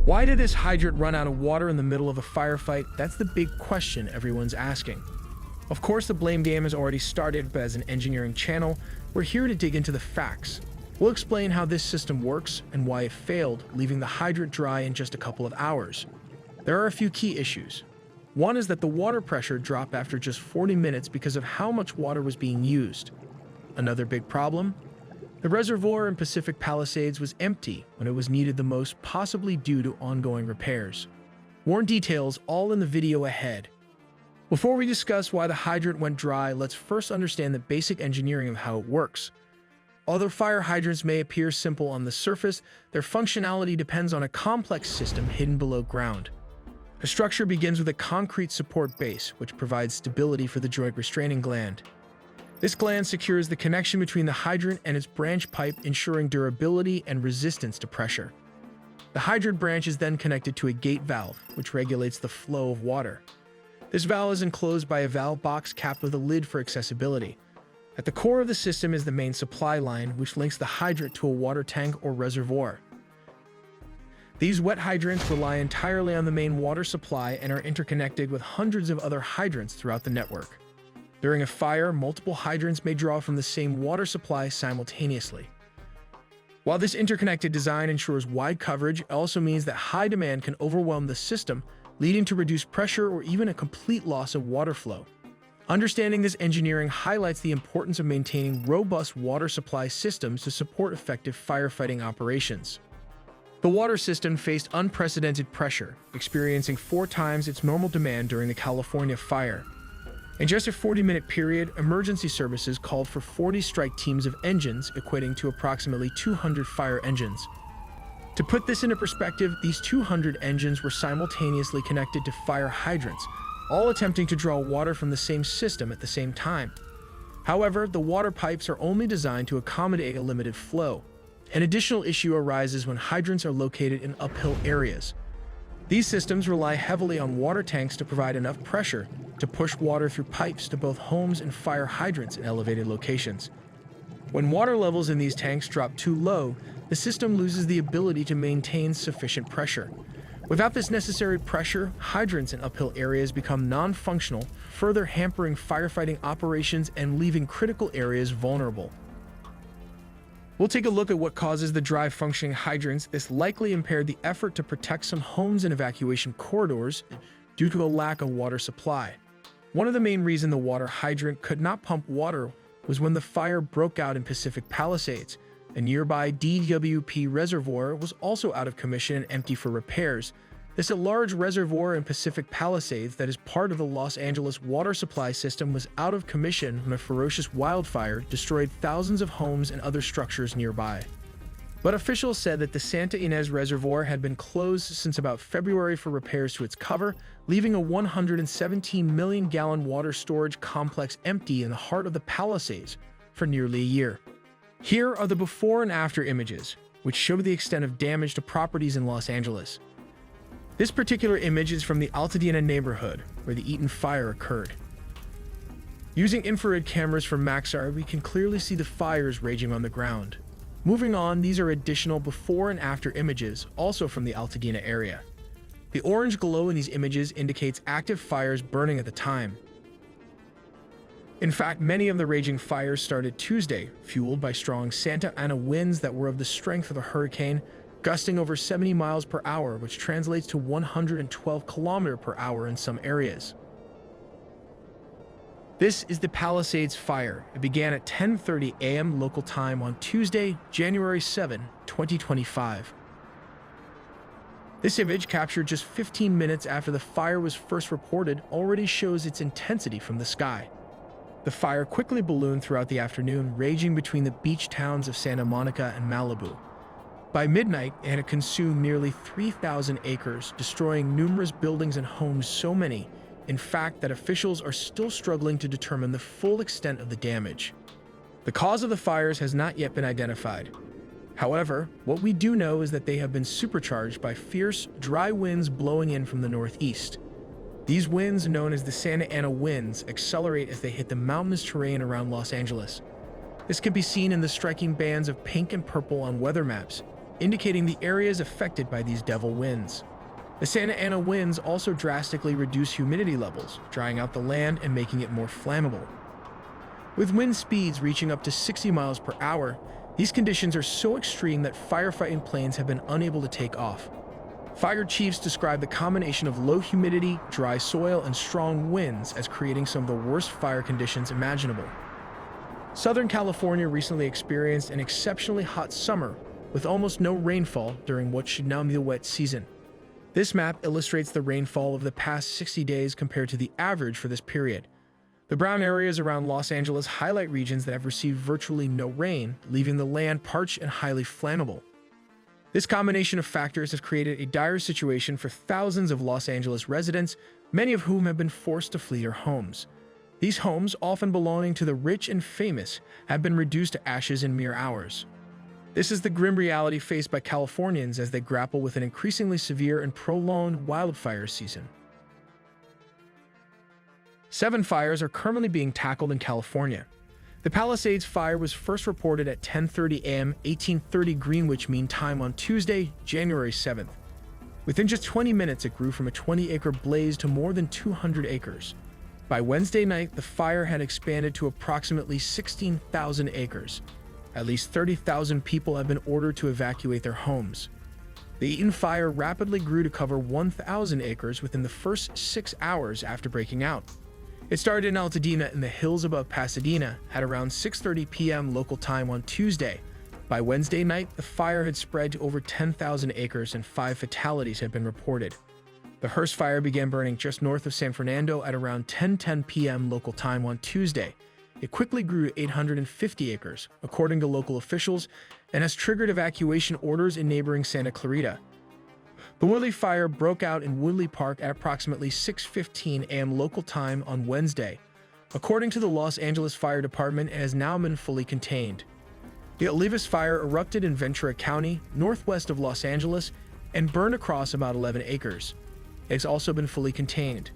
Why did this hydrant run out of water in the middle of a firefight? That's the big question everyone's asking. Of course, the blame game has already started, but as an engineering channel, we're here to dig into the facts. We'll explain how this system works and why it failed, leaving the hydrant dry in just a couple of hours. There are a few key issues. One is that the water pressure dropped after just 40 minutes because of how much water was being used. Another big problem? The reservoir in Pacific Palisades was empty when it was needed the most, possibly due to ongoing repairs. More details all in the video ahead. Before we discuss why the hydrant went dry, let's first understand the basic engineering of how it works. Although fire hydrants may appear simple on the surface, their functionality depends on a complex system hidden below ground. The structure begins with a concrete support base, which provides stability for the joint restraining gland. This gland secures the connection between the hydrant and its branch pipe, ensuring durability and resistance to pressure. The hydrant branch is then connected to a gate valve, which regulates the flow of water. This valve is enclosed by a valve box capped with a lid for accessibility. At the core of the system is the main supply line, which links the hydrant to a water tank or reservoir. These wet hydrants rely entirely on the main water supply and are interconnected with hundreds of other hydrants throughout the network. During a fire, multiple hydrants may draw from the same water supply simultaneously. While this interconnected design ensures wide coverage, it also means that high demand can overwhelm the system, leading to reduced pressure or even a complete loss of water flow. Understanding this engineering highlights the importance of maintaining robust water supply systems to support effective firefighting operations. The water system faced unprecedented pressure, experiencing 4 times its normal demand during the California fire. In just a 40-minute period, emergency services called for 40 strike teams of engines, equating to approximately 200 fire engines. To put this into perspective, these 200 engines were simultaneously connected to fire hydrants, all attempting to draw water from the same system at the same time. However, the water pipes are only designed to accommodate a limited flow. An additional issue arises when hydrants are located in uphill areas. These systems rely heavily on water tanks to provide enough pressure to push water through pipes to both homes and fire hydrants in elevated locations. When water levels in these tanks drop too low, the system loses the ability to maintain sufficient pressure. Without this necessary pressure, hydrants in uphill areas become non-functional, further hampering firefighting operations and leaving critical areas vulnerable. We'll take a look at what causes the dry functioning hydrants. This likely impaired the effort to protect some homes and evacuation corridors due to a lack of water supply. One of the main reasons the water hydrant could not pump water was when the fire broke out in Pacific Palisades. A nearby DWP reservoir was also out of commission and empty for repairs. This large reservoir in Pacific Palisades that is part of the Los Angeles water supply system was out of commission when a ferocious wildfire destroyed thousands of homes and other structures nearby. But officials said that the Santa Ynez Reservoir had been closed since about February for repairs to its cover, leaving a 117 million-gallon water storage complex empty in the heart of the Palisades for nearly a year. Here are the before and after images, which show the extent of damage to properties in Los Angeles. This particular image is from the Altadena neighborhood, where the Eaton fire occurred. Using infrared cameras from Maxar, we can clearly see the fires raging on the ground. Moving on, these are additional before and after images, also from the Altadena area. The orange glow in these images indicates active fires burning at the time. In fact, many of the raging fires started Tuesday, fueled by strong Santa Ana winds that were of the strength of a hurricane, gusting over 70 miles per hour, which translates to 112 kilometers per hour in some areas. This is the Palisades fire. It began at 10:30 a.m. local time on Tuesday, January 7, 2025. This image, captured just 15 minutes after the fire was first reported, already shows its intensity from the sky. The fire quickly ballooned throughout the afternoon, raging between the beach towns of Santa Monica and Malibu. By midnight, it had consumed nearly 3,000 acres, destroying numerous buildings and homes, so many, in fact, that officials are still struggling to determine the full extent of the damage. The cause of the fires has not yet been identified. However, what we do know is that they have been supercharged by fierce, dry winds blowing in from the northeast. These winds, known as the Santa Ana winds, accelerate as they hit the mountainous terrain around Los Angeles. This can be seen in the striking bands of pink and purple on weather maps, indicating the areas affected by these devil winds. The Santa Ana winds also drastically reduce humidity levels, drying out the land and making it more flammable. With wind speeds reaching up to 60 miles per hour, these conditions are so extreme that firefighting planes have been unable to take off. Fire chiefs describe the combination of low humidity, dry soil, and strong winds as creating some of the worst fire conditions imaginable. Southern California recently experienced an exceptionally hot summer with almost no rainfall during what should now be the wet season. This map illustrates the rainfall of the past 60 days compared to the average for this period. The brown areas around Los Angeles highlight regions that have received virtually no rain, leaving the land parched and highly flammable. This combination of factors has created a dire situation for thousands of Los Angeles residents, many of whom have been forced to flee their homes. These homes, often belonging to the rich and famous, have been reduced to ashes in mere hours. This is the grim reality faced by Californians as they grapple with an increasingly severe and prolonged wildfire season. 7 fires are currently being tackled in California. The Palisades fire was first reported at 10:30 a.m. 1830 Greenwich Mean Time on Tuesday, January 7th. Within just 20 minutes, it grew from a 20-acre blaze to more than 200 acres. By Wednesday night, the fire had expanded to approximately 16,000 acres. At least 30,000 people have been ordered to evacuate their homes. The Eaton fire rapidly grew to cover 1,000 acres within the first 6 hours after breaking out. It started in Altadena in the hills above Pasadena at around 6:30 p.m. local time on Tuesday. By Wednesday night, the fire had spread to over 10,000 acres and 5 fatalities had been reported. The Hearst fire began burning just north of San Fernando at around 10:10 p.m. local time on Tuesday. It quickly grew to 850 acres, according to local officials, and has triggered evacuation orders in neighboring Santa Clarita. The Woodley fire broke out in Woodley Park at approximately 6:15 a.m. local time on Wednesday. According to the Los Angeles Fire Department, it has now been fully contained. The Olivas fire erupted in Ventura County, northwest of Los Angeles, and burned across about 11 acres. It has also been fully contained.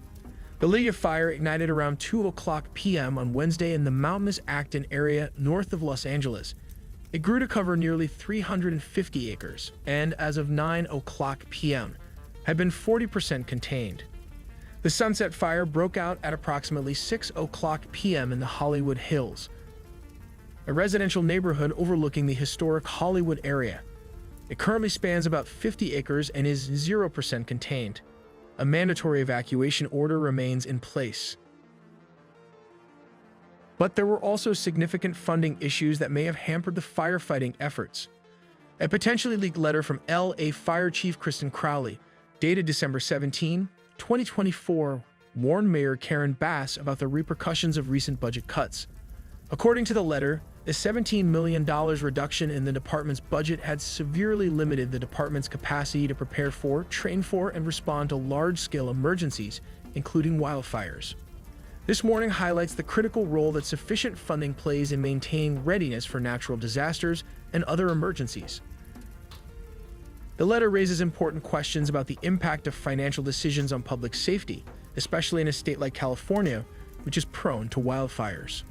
The Lilia fire ignited around 2:00 p.m. on Wednesday in the mountainous Acton area north of Los Angeles. It grew to cover nearly 350 acres, and as of 9:00 p.m., had been 40% contained. The Sunset Fire broke out at approximately 6:00 p.m. in the Hollywood Hills, a residential neighborhood overlooking the historic Hollywood area. It currently spans about 50 acres and is 0% contained. A mandatory evacuation order remains in place. But there were also significant funding issues that may have hampered the firefighting efforts. A potentially leaked letter from L.A. Fire Chief Kristen Crowley, dated December 17, 2024, warned Mayor Karen Bass about the repercussions of recent budget cuts. According to the letter, a $17 million reduction in the department's budget had severely limited the department's capacity to prepare for, train for, and respond to large-scale emergencies, including wildfires. This warning highlights the critical role that sufficient funding plays in maintaining readiness for natural disasters and other emergencies. The letter raises important questions about the impact of financial decisions on public safety, especially in a state like California, which is prone to wildfires.